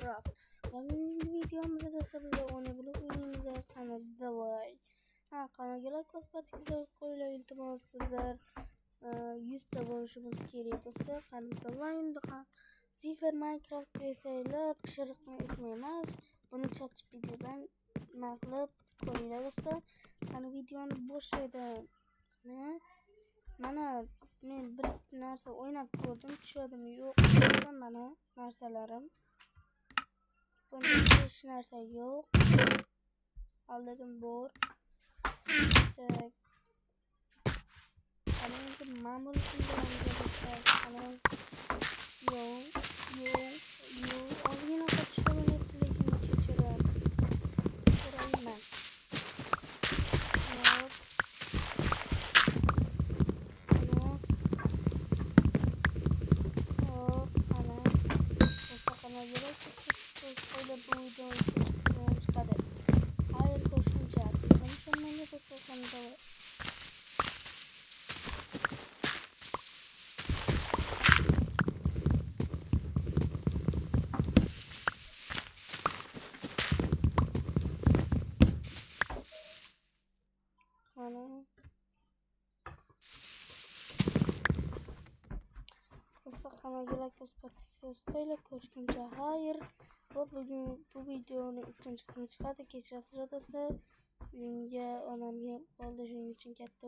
Minecraft. Bugün videomuzda da size oynayabilip oyunumuza kanalda var. Kanalga like basıp qo'yinglar iltimos bizlar 100 ta bo'lishimiz kerak bo'lsa kanalda oyunda Zifer Minecraft desanglar pishiriqni ismi emas. Buni ChatGPT'dan maqlab ko'ringlar do'stlar. Qani videoni boshladim. Mana men bir narsa o'ynab ko'rdim, tushadimi yo'q mana narsalarim. Bunda hech narsa yo'q. Aldadim bor. Tak. Qani endi ma'mur sindiramiz. Qani yo'q. Ozgina qochishim kerak lekin kechirim. So'rayman. Spoiler bu videoyu çıkmaya çıkardı. Hayır koşunca konuşulmayı da sokandı. Hani kanalga like spoiler ko'rishguncha hayır. Bugün bu videonun ikinci kısmı çıkardı. Kechirasiz do'stlar. Uyimga onam oldi, shuning uchun katta